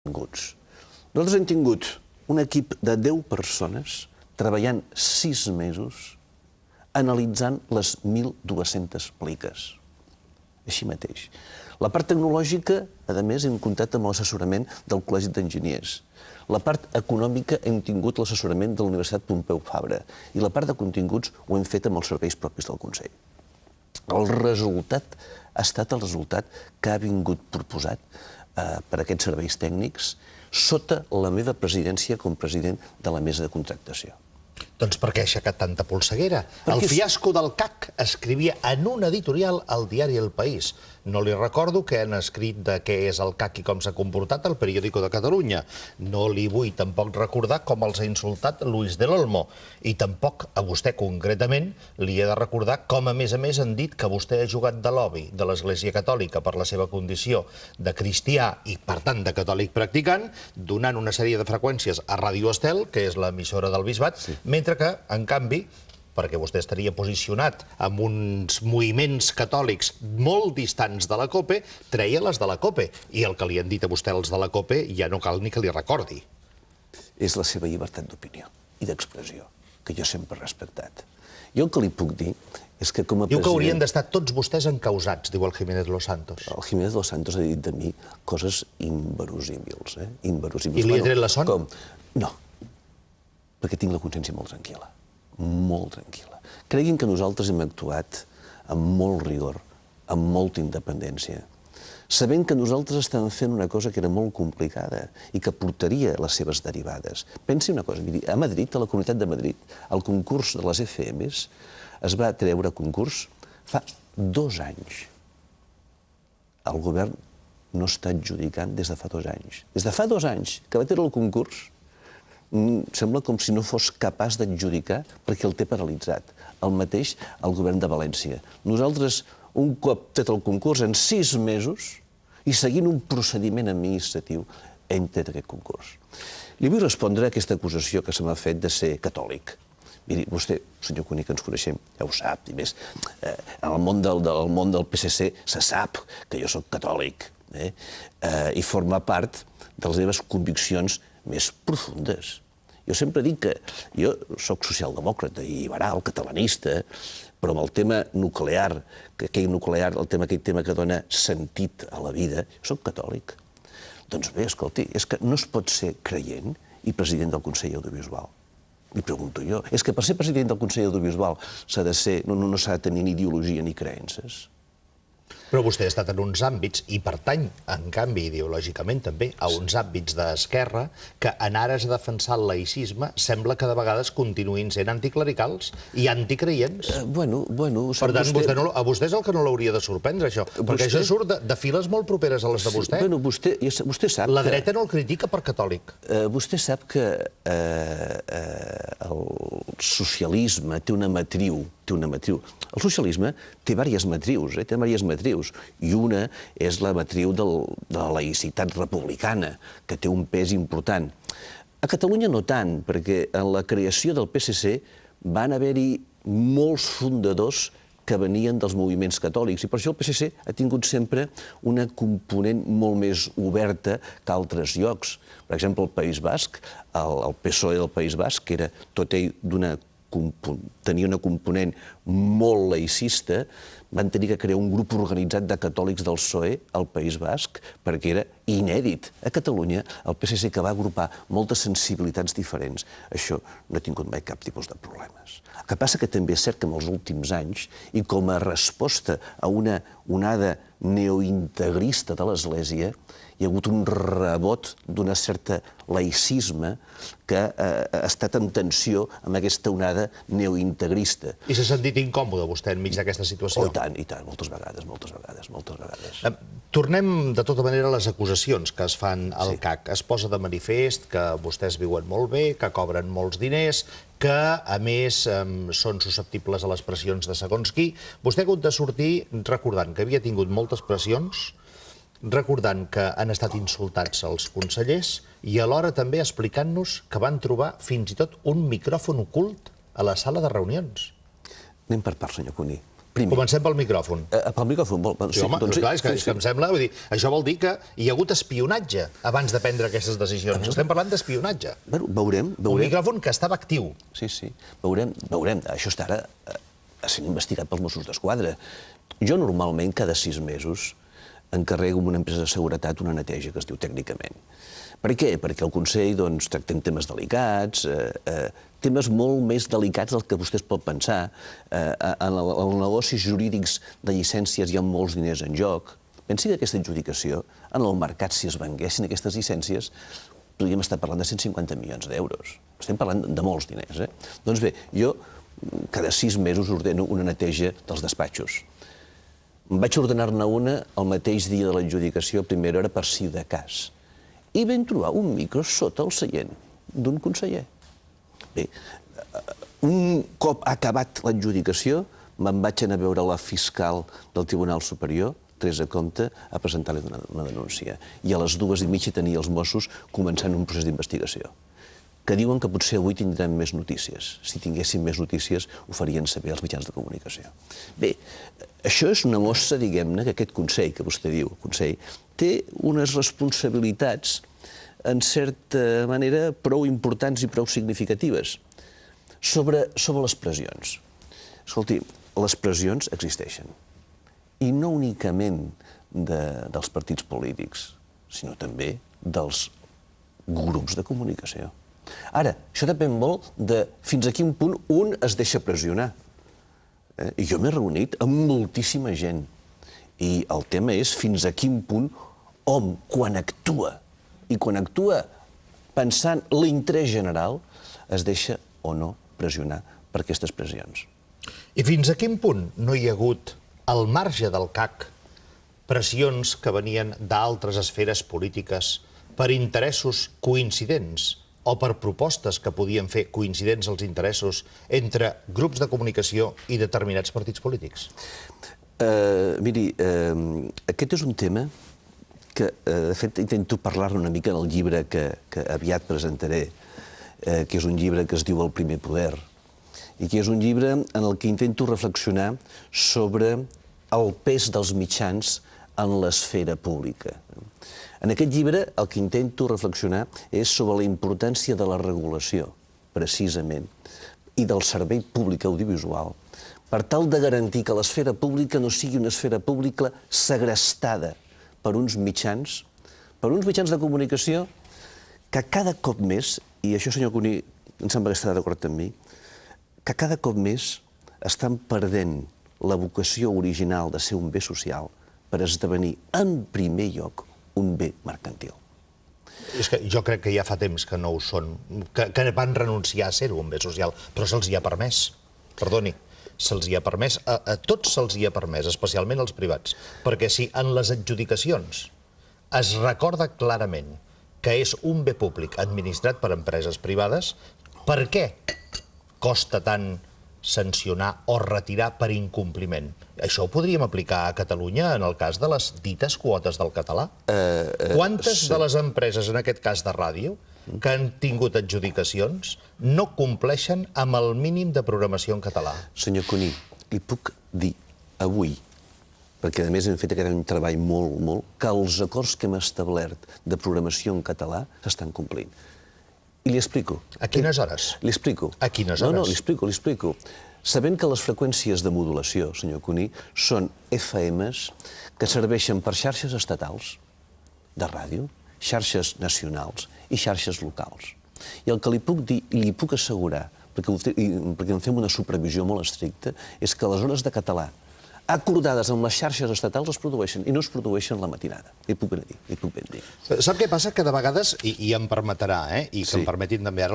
continguts. Nosaltres hem tingut un equip de 10 persones treballant 6 mesos analitzant les 1.200 pliques. Així mateix. La part tecnològica, a més, hem comptat amb l'assessorament del Col·legi d'Enginyers. La part econòmica hem tingut l'assessorament de la Universitat Pompeu Fabra i la part de continguts ho hem fet amb els serveis propis del Consell. El resultat ha estat el resultat que ha vingut proposat per aquests serveis tècnics sota la meva presidència com president de la mesa de contractació. Doncs per què ha aixecat tanta polseguera? El fiasco del CAC escrivia en un editorial al diari El País. No li recordo què han escrit de què és el CAC i com s'ha comportat al Periódico de Catalunya. No li vull tampoc recordar com els ha insultat Luis del Olmo. I tampoc a vostè concretament li he de recordar com a més han dit que vostè ha jugat de lobby de l'Església Catòlica per la seva condició de cristià i, per tant, de catòlic practicant, donant una sèrie de freqüències a Ràdio Estel, que és l'emissora del Bisbat, mentre que, en canvi, perquè vostè estaria posicionat amb uns moviments catòlics molt distants de la COPE, treia les de la COPE. I el que li han dit a vostè els de la COPE ja no cal ni que li recordi. És la seva llibertat d'opinió i d'expressió, que jo sempre he respectat. Jo el que li puc dir és que com a president... Diu que haurien d'estar tots vostès encausats, diu el Jiménez Los Santos. El Jiménez Los Santos ha dit de mi coses inverosímils, inverosímils. I li ha tret la son? No, perquè tinc la consciència molt tranquil·la. Molt tranquil·la. Creguin que nosaltres hem actuat amb molt rigor, amb molta independència, sabent que nosaltres estàvem fent una cosa que era molt complicada i que portaria les seves derivades. Pensi una cosa, miri, a Madrid, a la Comunitat de Madrid, el concurs de les FMs es va treure a concurs fa 2 anys. El govern no està adjudicant des de fa 2 anys. Des de fa 2 anys que va treure el concurs, sembla com si no fos capaç d'adjudicar perquè el té paralitzat. El mateix el govern de València. Nosaltres, un cop tret el concurs, en 6 mesos, i seguint un procediment administratiu, hem tret aquest concurs. Li vull respondre a aquesta acusació que se m'ha fet de ser catòlic. Miri, vostè, senyor Cuní, que ens coneixem, ja ho sap, i més, en el món del PSC se sap que jo soc catòlic i forma part de les meves conviccions més profundes. Jo sempre dic que jo soc socialdemòcrata i liberal, catalanista, però amb el tema nuclear, aquell tema que dona sentit a la vida, jo soc catòlic. Doncs bé, escolti, és que no es pot ser creient i president del Consell Audiovisual. Li pregunto jo. És que per ser president del Consell Audiovisual no s'ha de tenir ni ideologia ni creences. Però vostè ha estat en uns àmbits, i pertany, en canvi, ideològicament també, a uns àmbits d'esquerra que, en ares de defensar el laïcisme, sembla que de vegades continuïn sent anticlericals i anticreients. Bueno... Per tant, a vostè és el que no l'hauria de sorprendre, això, perquè això surt de files molt properes a les de vostè. Bueno, vostè sap que... La dreta no el critica per catòlic. Vostè sap que el socialisme té una matriu. El socialisme té diverses matrius, i una és la matriu de la laïcitat republicana, que té un pes important. A Catalunya no tant, perquè en la creació del PSC van haver-hi molts fundadors que venien dels moviments catòlics, i per això el PSC ha tingut sempre una component molt més oberta que altres llocs. Per exemple, el País Basc, el PSOE del País Basc, que era tot ell tenia una component molt laïcista, van tenir que crear un grup organitzat de catòlics del PSOE al País Basc perquè era inèdit. A Catalunya, el PSC, que va agrupar moltes sensibilitats diferents, això no ha tingut mai cap tipus de problemes. El que passa que també és cert que en els últims anys, i com a resposta a una onada neointegrista de l'Església, hi ha hagut un rebot d'un cert laïcisme que ha estat en tensió amb aquesta onada neointegrista. I s'ha sentit incòmode vostè enmig d'aquesta situació? Oh, i tant, moltes vegades. Tornem, de tota manera, a les acusacions que es fan al CAC. Es posa de manifest que vostès viuen molt bé, que cobren molts diners, que, a més, són susceptibles a les pressions de segons qui. Vostè ha hagut de sortir recordant que havia tingut moltes pressions, recordant que han estat insultats els consellers i alhora també explicant-nos que van trobar fins i tot un micròfon ocult a la sala de reunions. Anem per part, senyor Cuní. Primer. Comencem pel micròfon. Pel micròfon. Sí, home, clar, és que em sembla... Vull dir, això vol dir que hi ha hagut espionatge abans de prendre aquestes decisions. Estem parlant d'espionatge. Veurem. Un micròfon que estava actiu. Sí. Veurem. Això està ara sent investigat pels Mossos d'Esquadra. Jo normalment cada 6 mesos encarrego amb una empresa de seguretat una neteja que es diu tècnicament. Per què? Perquè el Consell tractem temes delicats, temes molt més delicats del que vostè es pot pensar. En els negocis jurídics de llicències hi ha molts diners en joc. Pensi que aquesta adjudicació, en el mercat, si es venguessin aquestes llicències, podríem estar parlant de 150 milions d'euros. Estem parlant de molts diners. Doncs bé, jo cada 6 mesos ordeno una neteja dels despatxos. Vaig ordenar-ne una el mateix dia de l'adjudicació, a primera hora, per si de cas. I vam trobar un micro sota el seient d'un conseller. Bé, un cop acabat l'adjudicació, me'n vaig anar a veure la fiscal del Tribunal Superior, Teresa Comte, a presentar-li una denúncia. I a les 2:30 tenia els Mossos començant un procés d'investigació, que diuen que potser avui tindrem més notícies. Si tinguéssim més notícies, ho farien saber els mitjans de comunicació. Bé, això és una mostra, diguem-ne, que aquest Consell, que vostè diu, Consell, té unes responsabilitats, en certa manera, prou importants i prou significatives sobre les pressions. Escolti, les pressions existeixen. I no únicament dels partits polítics, sinó també dels grups de comunicació. Ara, això depèn molt de fins a quin punt un es deixa pressionar. I jo m'he reunit amb moltíssima gent. I el tema és fins a quin punt hom, quan actua, i quan actua pensant l'interès general, es deixa o no pressionar per aquestes pressions. I fins a quin punt no hi ha hagut, al marge del CAC, pressions que venien d'altres esferes polítiques per interessos coincidents o per propostes que podien fer coincidents els interessos entre grups de comunicació i determinats partits polítics? Miri, aquest és un tema que, de fet, intento parlar-ne una mica en el llibre que aviat presentaré, que és un llibre que es diu El primer poder, i que és un llibre en el que intento reflexionar sobre el pes dels mitjans en l'esfera pública. En aquest llibre el que intento reflexionar és sobre la importància de la regulació, precisament, i del servei públic audiovisual, per tal de garantir que l'esfera pública no sigui una esfera pública segrestada per uns mitjans de comunicació que cada cop més, i això, senyor Cuní, em sembla que estarà d'acord amb mi, que cada cop més estan perdent la vocació original de ser un bé social per esdevenir, en primer lloc, un bé mercantil. És que jo crec que ja fa temps que no ho són, que van renunciar a ser-ho, un bé social, però se'ls hi ha permès. Perdoni, se'ls hi ha permès, a tots se'ls hi ha permès, especialment als privats, perquè si en les adjudicacions es recorda clarament que és un bé públic administrat per empreses privades, per què costa tant sancionar o retirar per incompliment? Això ho podríem aplicar a Catalunya en el cas de les dites quotes del català? Quantes de les empreses, en aquest cas de ràdio, que han tingut adjudicacions, no compleixen amb el mínim de programació en català? Senyor Cuní, li puc dir avui, perquè a més hem fet aquest treball molt, que els acords que hem establert de programació en català s'estan complint. I li explico. A quines hores? Li explico. A quines hores? No, li explico. Sabent que les freqüències de modulació, senyor Cuní, són FMs que serveixen per xarxes estatals de ràdio, xarxes nacionals i xarxes locals. I el que li puc dir i li puc assegurar, perquè en fem una supervisió molt estricta, és que les hores de català acordades amb les xarxes estatals es produeixen i no es produeixen la matinada. Li puc ben dir. Sap què passa? Que de vegades, i em permetrà, i que em permetin també ara